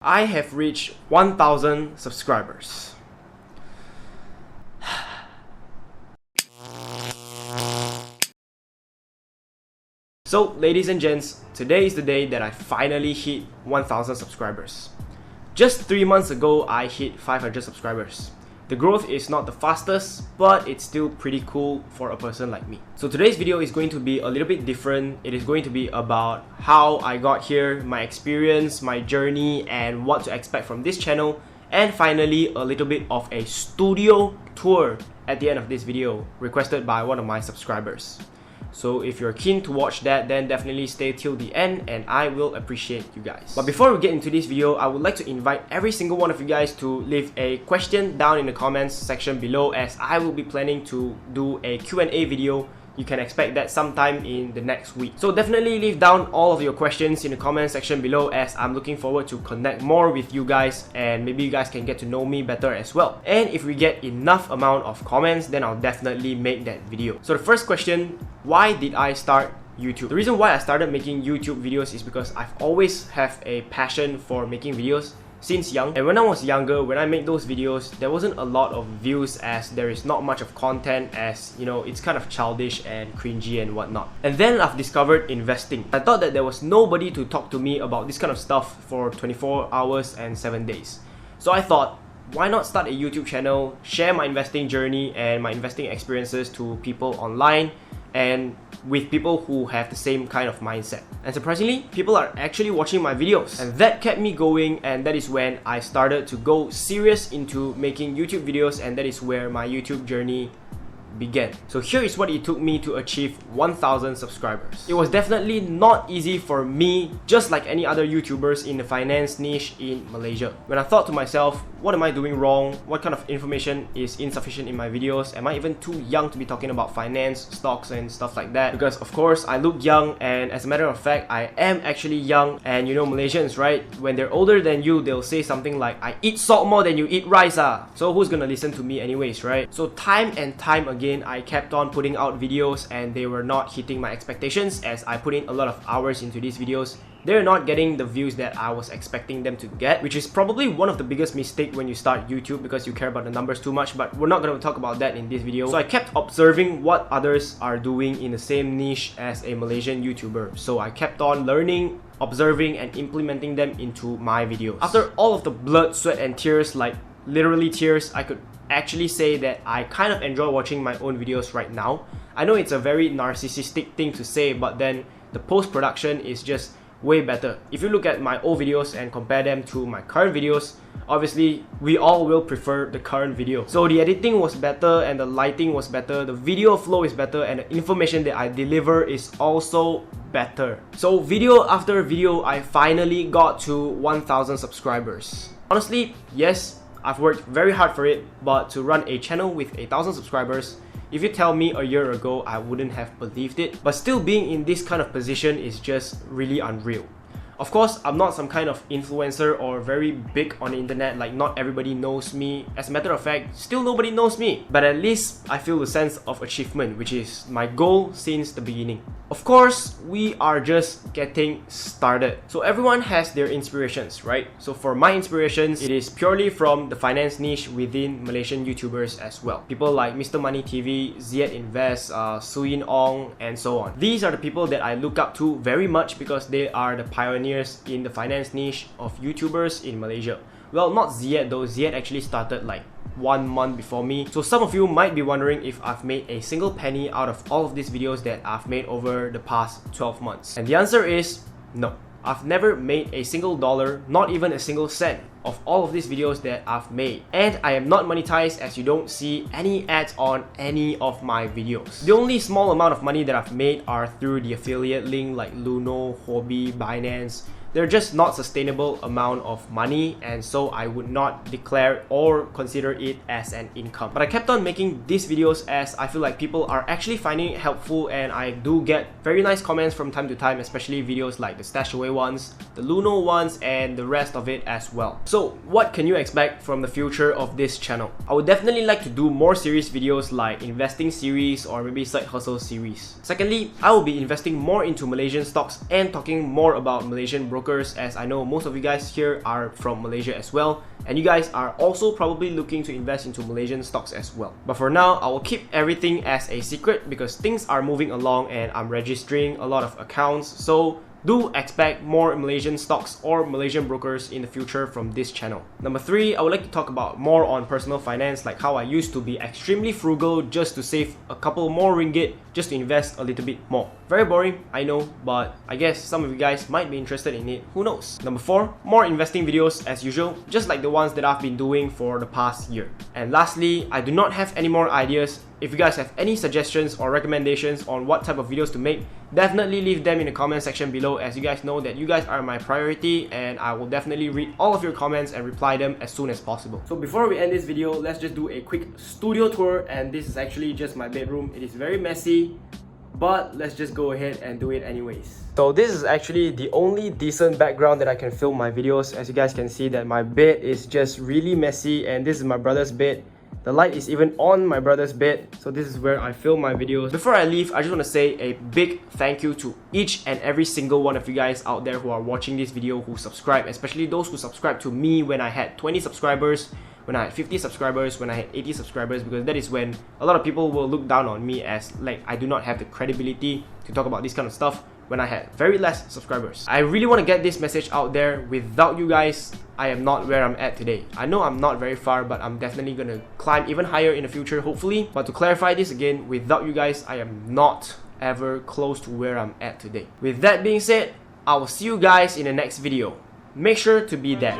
I have reached 1,000 subscribers. So, ladies and gents, today is the day that I finally hit 1,000 subscribers. Just 3 months ago, I hit 500 subscribers. The growth is not the fastest, but it's still pretty cool for a person like me. So today's video is going to be a little bit different. It is going to be about how I got here, my experience, my journey, and what to expect from this channel. And finally, a little bit of a studio tour at the end of this video, requested by one of my subscribers. So if you're keen to watch that, then definitely stay till the end and I will appreciate you guys. But before we get into this video, I would like to invite every single one of you guys to leave a question down in the comments section below, as I will be planning to do a Q&A video. You can expect that sometime in the next week. So definitely leave down all of your questions in the comment section below, as I'm looking forward to connect more with you guys and maybe you guys can get to know me better as well. And if we get enough amount of comments, then I'll definitely make that video. So the first question, why did I start YouTube? The reason why I started making YouTube videos is because I've always have a passion for making videos since young. And when I was younger, when I made those videos, there wasn't a lot of views, as there is not much of content, as you know, it's kind of childish and cringy and whatnot. And then I've discovered investing. I thought that there was nobody to talk to me about this kind of stuff for 24 hours and 7 days. So I thought, why not start a YouTube channel, share my investing journey and my investing experiences to people online and with people who have the same kind of mindset. And surprisingly, people are actually watching my videos, and that kept me going, and that is when I started to go serious into making YouTube videos, and that is where my YouTube journey began. So here is what it took me to achieve 1,000 subscribers. It was definitely not easy for me, just like any other YouTubers in the finance niche in Malaysia. When I thought to myself, what am I doing wrong? What kind of information is insufficient in my videos? Am I even too young to be talking about finance, stocks and stuff like that? Because of course I look young, and as a matter of fact, I am actually young. And you know Malaysians, right? When they're older than you, they'll say something like, I eat salt more than you eat rice ah. So who's gonna listen to me anyways, right? So time and time again, I kept on putting out videos and they were not hitting my expectations, as I put in a lot of hours into these videos. They're not getting the views that I was expecting them to get, which is probably one of the biggest mistakes when you start YouTube, because you care about the numbers too much, but we're not going to talk about that in this video. So I kept observing what others are doing in the same niche as a Malaysian YouTuber. So I kept on learning, observing and implementing them into my videos. After all of the blood, sweat and tears, like literally tears, I could actually say that I kind of enjoy watching my own videos right now. I know it's a very narcissistic thing to say, but then the post-production is just way better. If you look at my old videos and compare them to my current videos, obviously we all will prefer the current video. So the editing was better and the lighting was better, the video flow is better, and the information that I deliver is also better. So video after video, I finally got to 1,000 subscribers. Honestly, yes, I've worked very hard for it, but to run a channel with 1,000 subscribers, if you tell me a year ago, I wouldn't have believed it. But still being in this kind of position is just really unreal. Of course, I'm not some kind of influencer or very big on the internet, like not everybody knows me. As a matter of fact, still nobody knows me. But at least I feel a sense of achievement, which is my goal since the beginning. Of course, we are just getting started. So everyone has their inspirations, right? So for my inspirations, it is purely from the finance niche within Malaysian YouTubers as well. People like Mr. Money TV, Ziad Invest, Suyin Ong, and so on. These are the people that I look up to very much because they are the pioneers in the finance niche of YouTubers in Malaysia. Well, not Ziad though. Ziad actually started like 1 month before me. So some of you might be wondering if I've made a single penny out of all of these videos that I've made over the past 12 months. And the answer is no. I've never made a single dollar, not even a single cent, of all of these videos that I've made. And I am not monetized, as you don't see any ads on any of my videos. The only small amount of money that I've made are through the affiliate link like Luno, Hobby, Binance. They're just not sustainable amount of money, and so I would not declare or consider it as an income. But I kept on making these videos as I feel like people are actually finding it helpful, and I do get very nice comments from time to time, especially videos like the Stashaway ones, the Luno ones, and the rest of it as well. So what can you expect from the future of this channel? I would definitely like to do more series videos like investing series or maybe side hustle series. Secondly, I will be investing more into Malaysian stocks and talking more about Malaysian brokers brokers, as I know most of you guys here are from Malaysia as well, and you guys are also probably looking to invest into Malaysian stocks as well. But for now, I will keep everything as a secret because things are moving along and I'm registering a lot of accounts, so do expect more Malaysian stocks or Malaysian brokers in the future from this channel. Number 3, I would like to talk about more on personal finance, like how I used to be extremely frugal just to save a couple more ringgit just to invest a little bit more. Very boring, I know, but I guess some of you guys might be interested in it, who knows. Number 4, more investing videos as usual, just like the ones that I've been doing for the past year. And lastly, I do not have any more ideas. If you guys have any suggestions or recommendations on what type of videos to make, definitely leave them in the comment section below, as you guys know that you guys are my priority and I will definitely read all of your comments and reply them as soon as possible. So before we end this video, let's just do a quick studio tour, and this is actually just my bedroom. It is very messy, but let's just go ahead and do it anyways. So this is actually the only decent background that I can film my videos. As you guys can see that my bed is just really messy, and this is my brother's bed. The light is even on my brother's bed, so this is where I film my videos. Before I leave, I just want to say a big thank you to each and every single one of you guys out there who are watching this video, who subscribe, especially those who subscribed to me when I had 20 subscribers, when I had 50 subscribers, when I had 80 subscribers, because that is when a lot of people will look down on me as like I do not have the credibility to talk about this kind of stuff when I had very less subscribers. I really want to get this message out there. Without you guys, I am not where I'm at today. I know I'm not very far, but I'm definitely gonna climb even higher in the future, hopefully. But to clarify this again, without you guys, I am not ever close to where I'm at today. With that being said, I will see you guys in the next video. Make sure to be there.